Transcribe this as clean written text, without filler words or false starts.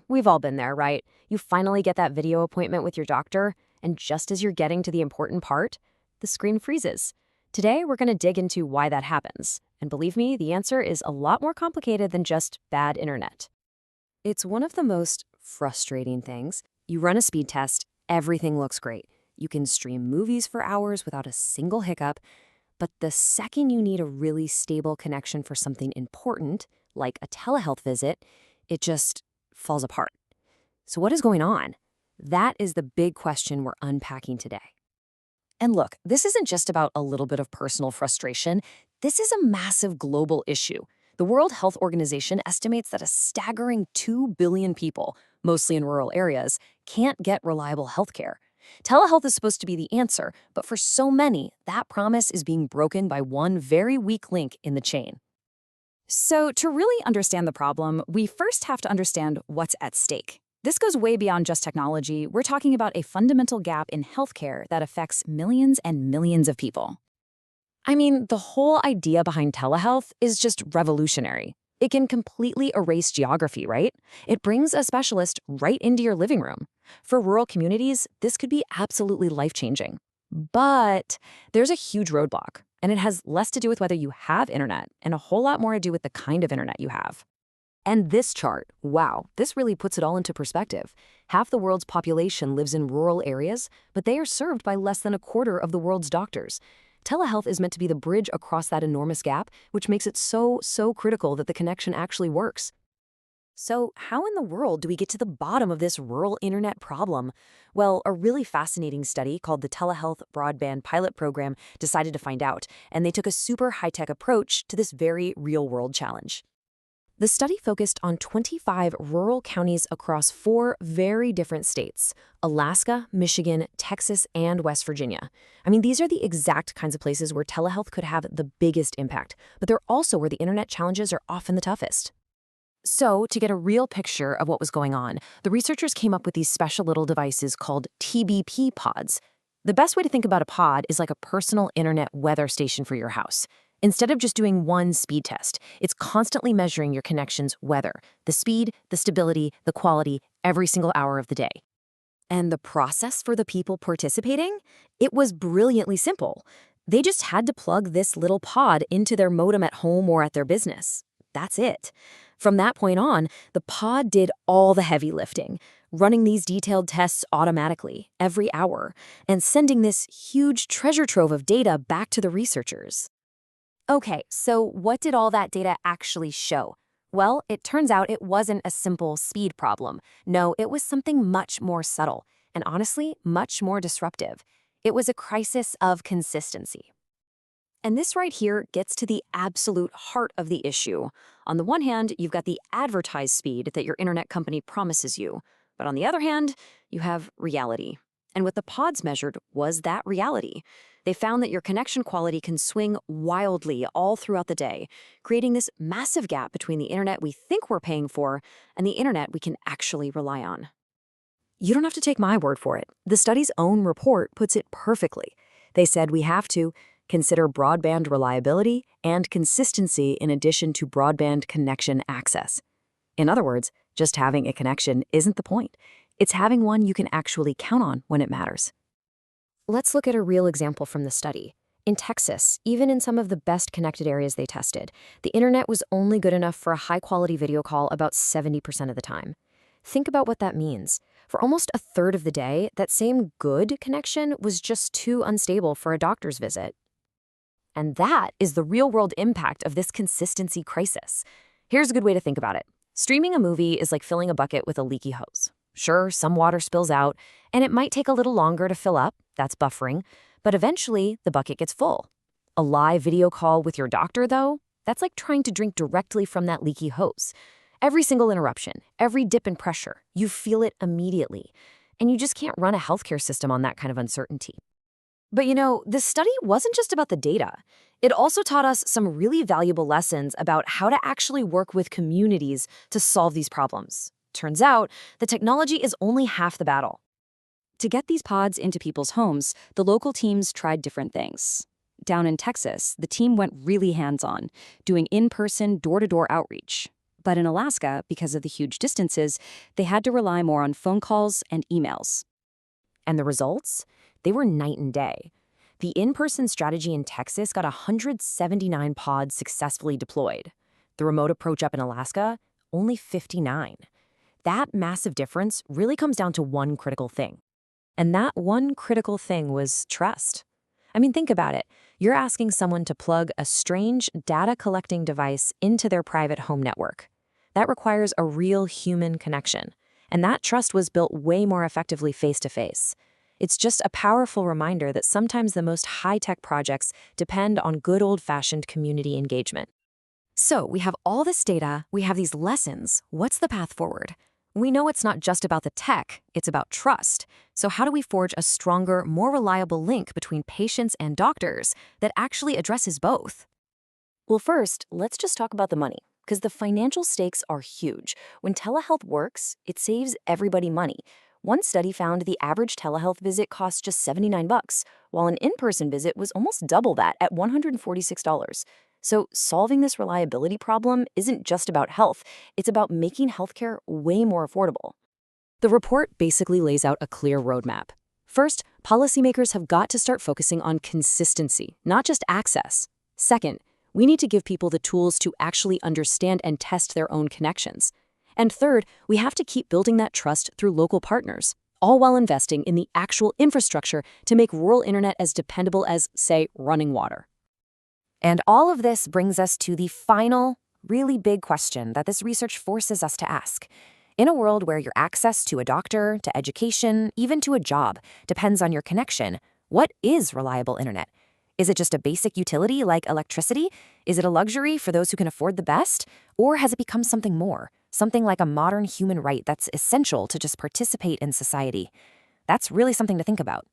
We've all been there, right? You finally get that video appointment with your doctor, and just as you're getting to the important part, the screen freezes. Today, we're going to dig into why that happens. And believe me, the answer is a lot more complicated than just bad internet. It's one of the most frustrating things. You run a speed test, everything looks great. You can stream movies for hours without a single hiccup, but the second you need a really stable connection for something important, like a telehealth visit, it just falls apart. So what is going on? That is the big question we're unpacking today. And look, this isn't just about a little bit of personal frustration. This is a massive global issue. The World Health Organization estimates that a staggering 2 billion people, mostly in rural areas, can't get reliable healthcare. Telehealth is supposed to be the answer, but for so many, that promise is being broken by one very weak link in the chain. So, to really understand the problem, we first have to understand what's at stake. This goes way beyond just technology. We're talking about a fundamental gap in healthcare that affects millions and millions of people. I mean, the whole idea behind telehealth is just revolutionary. It can completely erase geography, right? It brings a specialist right into your living room. For rural communities, this could be absolutely life-changing. But there's a huge roadblock, and it has less to do with whether you have internet and a whole lot more to do with the kind of internet you have. And this chart, wow, this really puts it all into perspective. Half the world's population lives in rural areas, but they are served by less than a quarter of the world's doctors. Telehealth is meant to be the bridge across that enormous gap, which makes it so critical that the connection actually works. So how in the world do we get to the bottom of this rural internet problem? Well, a really fascinating study called the Telehealth Broadband Pilot Program decided to find out, and they took a super high-tech approach to this very real-world challenge. The study focused on 25 rural counties across 4 very different states: Alaska, Michigan, Texas, and West Virginia. I mean, these are the exact kinds of places where telehealth could have the biggest impact, but they're also where the internet challenges are often the toughest. So, to get a real picture of what was going on, the researchers came up with these special little devices called TBP pods. The best way to think about a pod is like a personal internet weather station for your house. Instead of just doing one speed test, it's constantly measuring your connection's weather, the speed, the stability, the quality, every single hour of the day. And the process for the people participating? It was brilliantly simple. They just had to plug this little pod into their modem at home or at their business. That's it. From that point on, the pod did all the heavy lifting, running these detailed tests automatically, every hour, and sending this huge treasure trove of data back to the researchers. Okay, so what did all that data actually show? Well, it turns out it wasn't a simple speed problem. No, it was something much more subtle, and honestly, much more disruptive. It was a crisis of consistency. And this right here gets to the absolute heart of the issue. On the one hand, you've got the advertised speed that your internet company promises you. But on the other hand, you have reality. And what the pods measured was that reality. They found that your connection quality can swing wildly all throughout the day, creating this massive gap between the internet we think we're paying for and the internet we can actually rely on. You don't have to take my word for it. The study's own report puts it perfectly. They said we have to consider broadband reliability and consistency in addition to broadband connection access. In other words, just having a connection isn't the point. It's having one you can actually count on when it matters. Let's look at a real example from the study. In Texas, even in some of the best connected areas they tested, the internet was only good enough for a high-quality video call about 70% of the time. Think about what that means. For almost a third of the day, that same good connection was just too unstable for a doctor's visit. And that is the real-world impact of this consistency crisis. Here's a good way to think about it. Streaming a movie is like filling a bucket with a leaky hose. Sure, some water spills out, and it might take a little longer to fill up, that's buffering, but eventually the bucket gets full. A live video call with your doctor, though, that's like trying to drink directly from that leaky hose. Every single interruption, every dip in pressure, you feel it immediately, and you just can't run a healthcare system on that kind of uncertainty. But this study wasn't just about the data. It also taught us some really valuable lessons about how to actually work with communities to solve these problems. Turns out, the technology is only half the battle. To get these pods into people's homes, the local teams tried different things. Down in Texas, the team went really hands-on, doing in-person, door-to-door outreach. But in Alaska, because of the huge distances, they had to rely more on phone calls and emails. And the results? They were night and day. The in-person strategy in Texas got 179 pods successfully deployed. The remote approach up in Alaska, only 59. That massive difference really comes down to one critical thing. And that one critical thing was trust. I mean, think about it. You're asking someone to plug a strange data-collecting device into their private home network. That requires a real human connection. And that trust was built way more effectively face-to-face. It's just a powerful reminder that sometimes the most high-tech projects depend on good old-fashioned community engagement. So we have all this data, we have these lessons. What's the path forward? We know it's not just about the tech, it's about trust. So how do we forge a stronger, more reliable link between patients and doctors that actually addresses both? Well, first, let's just talk about the money, because the financial stakes are huge. When telehealth works, it saves everybody money. One study found the average telehealth visit costs just $79, while an in-person visit was almost double that at $146. So solving this reliability problem isn't just about health, it's about making healthcare way more affordable. The report basically lays out a clear roadmap. First, policymakers have got to start focusing on consistency, not just access. Second, we need to give people the tools to actually understand and test their own connections. And third, we have to keep building that trust through local partners, all while investing in the actual infrastructure to make rural internet as dependable as, say, running water. And all of this brings us to the final, really big question that this research forces us to ask. In a world where your access to a doctor, to education, even to a job depends on your connection, what is reliable internet? Is it just a basic utility like electricity? Is it a luxury for those who can afford the best? Or has it become something more? Something like a modern human right that's essential to just participate in society? That's really something to think about.